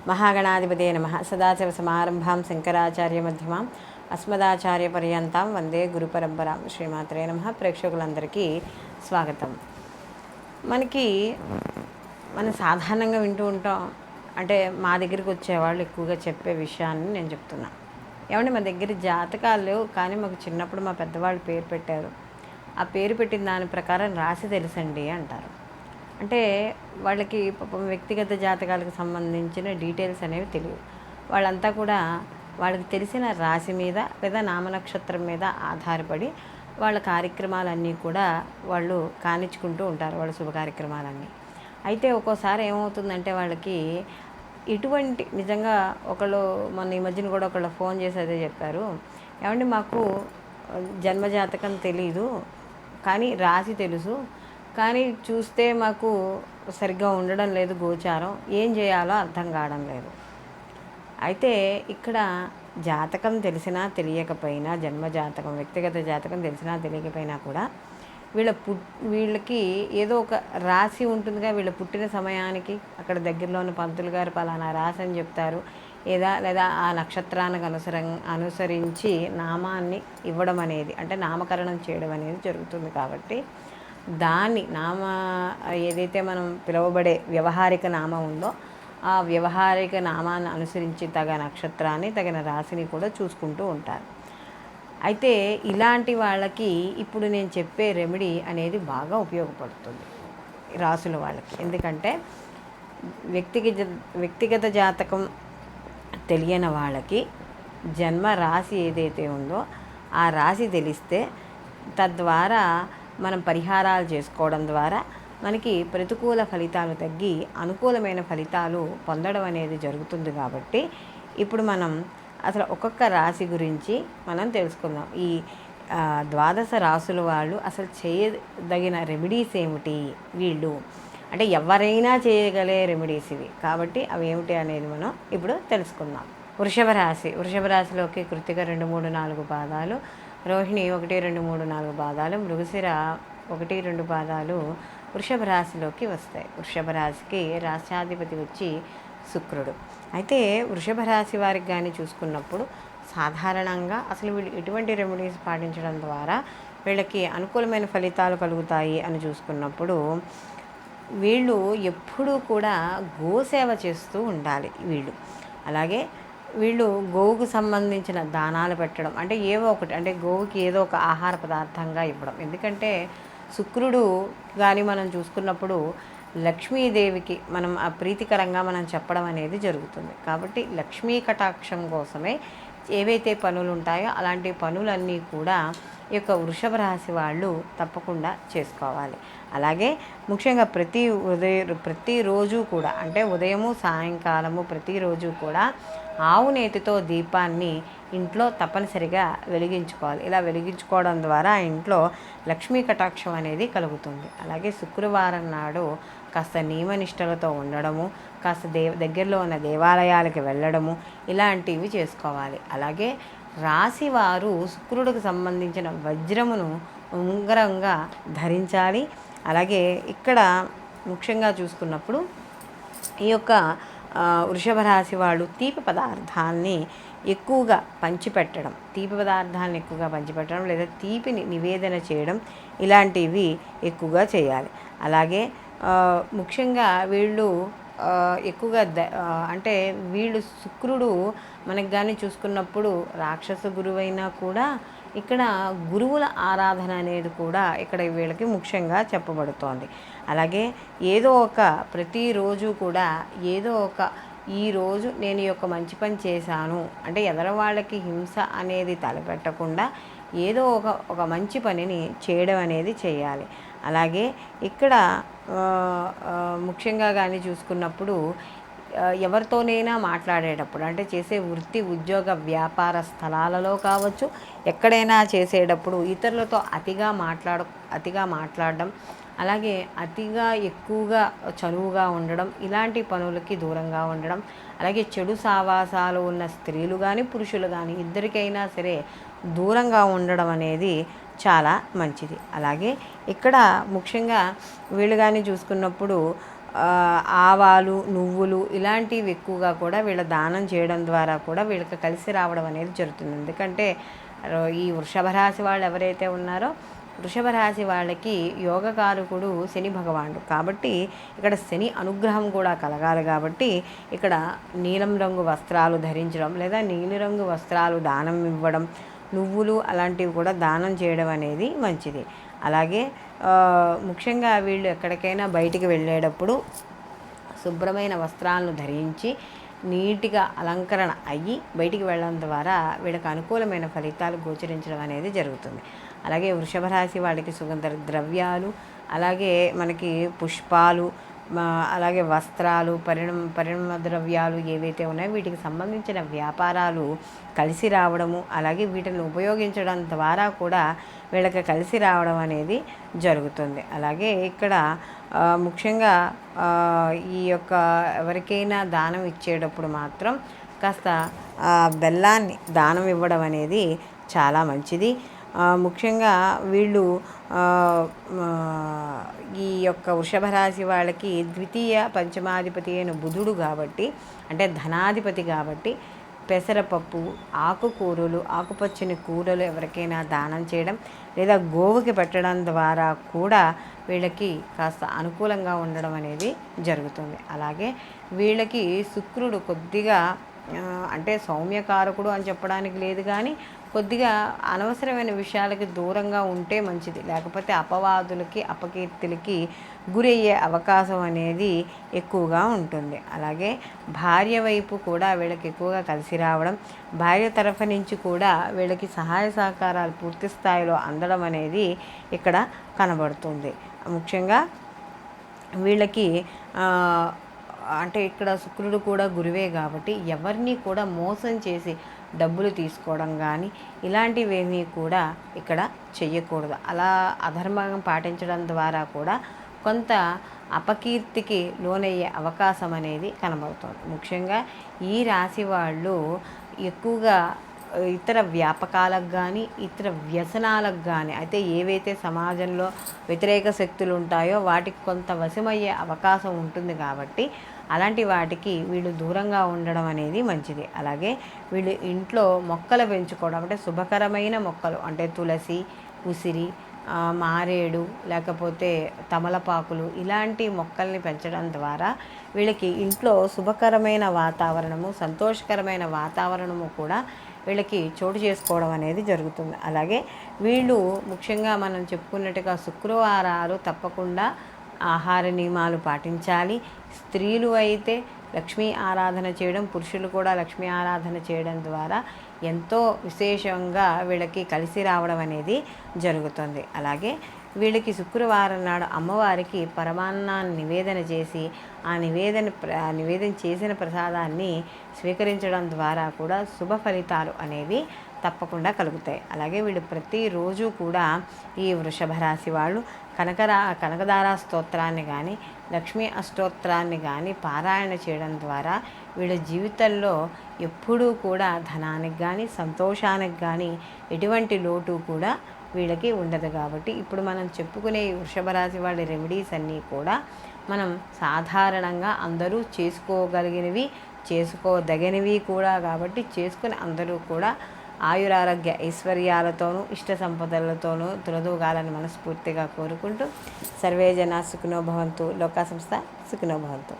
మహాగణాధిపతే నమః. సదాశివసమారంభాం శంకరాచార్యమధ్యమాం అస్మదాచార్యపర్యంతాం వందే గురుపరంపరాం. శ్రీమాత్రే నమః. ప్రేక్షకులందరికీ స్వాగతం. మనం సాధారణంగా వింటూ ఉంటాం, అంటే మా దగ్గరికి వచ్చేవాళ్ళు ఎక్కువగా చెప్పే విషయాన్ని నేను చెప్తున్నా. ఏమంటే మా దగ్గర జాతకాలు లేవు, కానీ మాకు చిన్నప్పుడు మా పెద్దవాళ్ళు పేరు పెట్టారు, ఆ పేరు పెట్టిన దాని ప్రకారం రాసి తెలుసండి అంటారు. అంటే వాళ్ళకి పాపం వ్యక్తిగత జాతకాలకు సంబంధించిన డీటెయిల్స్ అనేవి తెలియవు. వాళ్ళంతా కూడా వాళ్ళకి తెలిసిన రాశి మీద లేదా నామనక్షత్రం మీద ఆధారపడి వాళ్ళ కార్యక్రమాలన్నీ కూడా వాళ్ళు కానిచ్చుకుంటూ ఉంటారు, వాళ్ళ శుభ కార్యక్రమాలన్నీ. అయితే ఒక్కోసారి ఏమవుతుందంటే వాళ్ళకి ఇటువంటి నిజంగా మొన్న ఈ మధ్యన కూడా ఒకళ్ళు ఫోన్ చేసి అదే చెప్పారు, ఏమంటే మాకు జన్మజాతకం తెలీదు కానీ రాశి తెలుసు, కానీ చూస్తే మాకు సరిగ్గా ఉండడం లేదు గోచారం, ఏం చేయాలో అర్థం కావడం లేదు. అయితే ఇక్కడ జాతకం తెలిసినా తెలియకపోయినా, జన్మజాతకం వ్యక్తిగత జాతకం తెలిసినా తెలియకపోయినా కూడా వీళ్ళకి ఏదో ఒక రాశి ఉంటుందిగా. వీళ్ళ పుట్టిన సమయానికి అక్కడ దగ్గరలో ఉన్న పంతులు గారు పలానా రాశి అని చెప్తారు, లేదా ఆ నక్షత్రానికి అనుసరించి నామాన్ని ఇవ్వడం అనేది, అంటే నామకరణం చేయడం అనేది జరుగుతుంది. కాబట్టి దాన్ని ఏదైతే మనం పిలువబడే వ్యవహారిక నామం ఉందో ఆ వ్యవహారిక నామాన్ని అనుసరించి తగిన నక్షత్రాన్ని తగిన రాశిని కూడా చూసుకుంటూ ఉంటారు. అయితే ఇలాంటి వాళ్ళకి ఇప్పుడు నేను చెప్పే రెమెడీ అనేది బాగా ఉపయోగపడుతుంది రాసుల వాళ్ళకి. ఎందుకంటే వ్యక్తిగత జాతకం తెలియని వాళ్ళకి జన్మ రాశి ఏదైతే ఉందో ఆ రాశి తెలిస్తే తద్వారా మనం పరిహారాలు చేసుకోవడం ద్వారా మనకి ప్రతికూల ఫలితాలు తగ్గి అనుకూలమైన ఫలితాలు పొందడం అనేది జరుగుతుంది. కాబట్టి ఇప్పుడు మనం అసలు ఒక్కొక్క రాశి గురించి మనం తెలుసుకుందాం. ఈ 12 రాసుల వాళ్ళు అసలు చేయదగిన రెమెడీస్ ఏమిటి, వీళ్ళు అంటే ఎవరైనా చేయగలే రెమెడీస్ ఇవి. కాబట్టి అవి ఏమిటి అనేది మనం ఇప్పుడు తెలుసుకుందాం. వృషభ రాశిలోకి కృత్తిక 2, 3, 4 పాదాలు, రోహిణి 1, 2, 3, 4 పాదాలు, మృగశిర 1, 2 పాదాలు వృషభ రాశిలోకి వస్తాయి. వృషభ రాశికి రాష్ట్రాధిపతి వచ్చి శుక్రుడు. అయితే వృషభ రాశి వారికి కానీ చూసుకున్నప్పుడు సాధారణంగా అసలు వీళ్ళు ఎటువంటి రెమెడీస్ పాటించడం ద్వారా వీళ్ళకి అనుకూలమైన ఫలితాలు కలుగుతాయి అని చూసుకున్నప్పుడు వీళ్ళు ఎప్పుడూ కూడా గోసేవ చేస్తూ ఉండాలి. అలాగే వీళ్ళు గోవుకు సంబంధించిన దానాలు పెట్టడం, అంటే ఏవో ఒకటి, అంటే గోవుకి ఏదో ఒక ఆహార పదార్థంగా ఇవ్వడం. ఎందుకంటే శుక్రుడు కానీ మనం చూసుకున్నప్పుడు లక్ష్మీదేవికి మనం ఆ ప్రీతికరంగా మనం చెప్పడం అనేది జరుగుతుంది. కాబట్టి లక్ష్మీ కటాక్షం కోసమే ఏవైతే పనులు ఉంటాయో అలాంటి పనులన్నీ కూడా ఈ యొక్క వృషభ రాశి వాళ్ళు తప్పకుండా చేసుకోవాలి. అలాగే ముఖ్యంగా ప్రతిరోజు కూడా, అంటే ఉదయము సాయంకాలము ప్రతిరోజు కూడా ఆవు నేతితో దీపాన్ని ఇంట్లో తప్పనిసరిగా వెలిగించుకోవాలి. ఇలా వెలిగించుకోవడం ద్వారా ఆ ఇంట్లో లక్ష్మీ కటాక్షం అనేది కలుగుతుంది. అలాగే శుక్రవారం నాడు కాస్త నియమనిష్టలతో ఉండడము, కాస్త దగ్గరలో ఉన్న దేవాలయాలకు వెళ్ళడము, ఇలాంటివి చేసుకోవాలి. అలాగే రాశివారు శుక్రుడికి సంబంధించిన వజ్రమును ఉంగరంగా ధరించాలి. అలాగే ఇక్కడ ముఖ్యంగా చూసుకున్నప్పుడు ఈ యొక్క వృషభ రాశి వాళ్ళు తీపి పదార్థాన్ని ఎక్కువగా పంచిపెట్టడం, లేదా తీపిని నివేదన చేయడం, ఇలాంటివి ఎక్కువగా చేయాలి. అలాగే ముఖ్యంగా వీళ్ళు ఎక్కువగా అంటే వీళ్ళు శుక్రుడు మనకు కానీ చూసుకున్నప్పుడు రాక్షస గురువైనా కూడా ఇక్కడ గురువుల ఆరాధన అనేది కూడా ఇక్కడ వీళ్ళకి ముఖ్యంగా చెప్పబడుతోంది. అలాగే ప్రతిరోజు కూడా ఈరోజు నేను ఈ యొక్క మంచి పని చేశాను అంటే ఎదర వాళ్ళకి హింస అనేది తలపెట్టకుండా ఏదో ఒక మంచి పనిని చేయడం అనేది చేయాలి. అలాగే ఇక్కడ ముఖ్యంగా కానీ చూసుకున్నప్పుడు ఎవరితోనైనా మాట్లాడేటప్పుడు, అంటే చేసే వృత్తి ఉద్యోగ వ్యాపార స్థలాలలో కావచ్చు, ఎక్కడైనా చేసేటప్పుడు ఇతరులతో అతిగా మాట్లాడడం, అలాగే అతిగా ఎక్కువగా చనువుగా ఉండడం, ఇలాంటి పనులకి దూరంగా ఉండడం, అలాగే చెడు సావాసాలు ఉన్న స్త్రీలు కానీ పురుషులు కానీ ఇద్దరికైనా సరే దూరంగా ఉండడం అనేది చాలా మంచిది. అలాగే ఇక్కడ ముఖ్యంగా వీళ్ళు కానీ చూసుకున్నప్పుడు ఆవాలు, నువ్వులు ఇలాంటివి ఎక్కువగా కూడా వీళ్ళ దానం చేయడం ద్వారా కూడా వీళ్ళకి కలిసి రావడం అనేది జరుగుతుంది. ఎందుకంటే ఈ వృషభ రాశి వాళ్ళు ఎవరైతే ఉన్నారో వృషభ రాశి వాళ్ళకి యోగకారకుడు శని భగవానుడు కాబట్టి ఇక్కడ శని అనుగ్రహం కూడా కలగాలి. కాబట్టి ఇక్కడ నీలం రంగు వస్త్రాలు ధరించడం లేదా నీలిరంగు వస్త్రాలు దానం ఇవ్వడం, నువ్వులు అలాంటివి కూడా దానం చేయడం అనేది మంచిది. అలాగే ముఖ్యంగా వీళ్ళు ఎక్కడికైనా బయటికి వెళ్ళేటప్పుడు శుభ్రమైన వస్త్రాలను ధరించి నీట్గా అలంకరణ అయ్యి బయటికి వెళ్ళడం ద్వారా వీళ్ళకి అనుకూలమైన ఫలితాలు గోచరించడం అనేది జరుగుతుంది. అలాగే వృషభ రాశి వాళ్ళకి సుగంధ ద్రవ్యాలు, అలాగే మనకి పుష్పాలు, అలాగే వస్త్రాలు, పరిణామ ద్రవ్యాలు ఏవైతే ఉన్నాయో వీటికి సంబంధించిన వ్యాపారాలు కలిసి రావడము, అలాగే వీటిని ఉపయోగించడం ద్వారా కూడా వీళ్ళకి కలిసి రావడం అనేది జరుగుతుంది. అలాగే ఇక్కడ ముఖ్యంగా ఈ యొక్క ఎవరికైనా దానం ఇచ్చేటప్పుడు మాత్రం కాస్త బెల్లాన్ని దానం ఇవ్వడం అనేది చాలా మంచిది. ముఖ్యంగా వీళ్ళు ఈ యొక్క వృషభ రాశి వాళ్ళకి ద్వితీయ పంచమాధిపతి అయిన బుధుడు కాబట్టి, అంటే ధనాధిపతి కాబట్టి పెసరపప్పు, ఆకుకూరలు, ఆకుపచ్చని కూరలు ఎవరికైనా దానం చేయడం లేదా గోవుకి పెట్టడం ద్వారా కూడా వీళ్ళకి కాస్త అనుకూలంగా ఉండడం అనేది జరుగుతుంది. అలాగే వీళ్ళకి శుక్రుడు కొద్దిగా అంటే సౌమ్యకారకుడు అని చెప్పడానికి లేదు, కానీ కొద్దిగా అనవసరమైన విషయాలకి దూరంగా ఉంటే మంచిది. లేకపోతే అపవాదులకి, అపకీర్తులకి గురయ్యే అవకాశం అనేది ఎక్కువగా ఉంటుంది. అలాగే భార్య వైపు కూడా వీళ్ళకి ఎక్కువగా కలిసి రావడం, భార్య తరఫు నుంచి కూడా వీళ్ళకి సహాయ సహకారాలు పూర్తి స్థాయిలో అందడం అనేది ఇక్కడ కనబడుతుంది. ముఖ్యంగా వీళ్ళకి అంటే ఇక్కడ శుక్రుడు కూడా గురువే కాబట్టి ఎవరిని కూడా మోసం చేసి డబ్బులు తీసుకోవడం కానీ ఇలాంటివేమీ కూడా ఇక్కడ చెయ్యకూడదు. అలా అధర్మం పాటించడం ద్వారా కూడా కొంత అపకీర్తికి లోనయ్యే అవకాశం అనేది కనబడుతుంది. ముఖ్యంగా ఈ రాశి వాళ్ళు ఎక్కువగా ఇతర వ్యాపకాలకు కానీ ఇతర వ్యసనాలకు కానీ అయితే ఏవైతే సమాజంలో వ్యతిరేక శక్తులు ఉంటాయో వాటికి కొంత వశమయ్యే అవకాశం ఉంటుంది. కాబట్టి అలాంటి వాటికి వీళ్ళు దూరంగా ఉండడం అనేది మంచిది. అలాగే వీళ్ళు ఇంట్లో మొక్కలు పెంచుకోవడం, అంటే శుభకరమైన మొక్కలు అంటే తులసి, ఉసిరి, మారేడు, లేకపోతే తమలపాకులు ఇలాంటి మొక్కల్ని పెంచడం ద్వారా వీళ్ళకి ఇంట్లో శుభకరమైన వాతావరణము, సంతోషకరమైన వాతావరణము కూడా వీళ్ళకి చోటు చేసుకోవడం అనేది జరుగుతుంది. అలాగే వీళ్ళు ముఖ్యంగా మనం చెప్పుకున్నట్టుగా శుక్రవారాలు తప్పకుండా ఆహార నియమాలు పాటించాలి. స్త్రీలు అయితే లక్ష్మీ ఆరాధన చేయడం, పురుషులు కూడా లక్ష్మీ ఆరాధన చేయడం ద్వారా ఎంతో విశేషంగా వీళ్ళకి కలిసి రావడం అనేది జరుగుతుంది. అలాగే వీళ్ళకి శుక్రవారం నాడు అమ్మవారికి పరమాన్నాన్ని నివేదన చేసి ఆ నివేదన చేసిన ప్రసాదాన్ని స్వీకరించడం ద్వారా కూడా శుభ ఫలితాలు అనేవి తప్పకుండా కలుగుతాయి. అలాగే వీళ్ళు ప్రతిరోజు కూడా ఈ వృషభ రాశి వాళ్ళు కనకదార స్తోత్రాన్ని కానీ లక్ష్మీ అష్టోత్తరాన్ని కానీ పారాయణ చేయడం ద్వారా వీళ్ళ జీవితంలో ఎప్పుడూ కూడా ధనానికి కానీ సంతోషానికి కానీ ఎటువంటి లోటు కూడా వీళ్ళకి ఉండదు. కాబట్టి ఇప్పుడు మనం చెప్పుకునే వృషభ రాశి వాళ్ళ రెమెడీస్ అన్నీ కూడా మనం సాధారణంగా అందరూ చేసుకోగలిగినవి, చేసుకోదగినవి కూడా. కాబట్టి చేసుకుని అందరూ కూడా ఆయురారోగ్య ఐశ్వర్యాలతోనూ ఇష్ట సంపదలతోనూ తులదూగాలని మనస్ఫూర్తిగా కోరుకుంటూ సర్వే జనా సుఖినో భవంతు, లోకా సంస్థ సుఖినో భవంతు.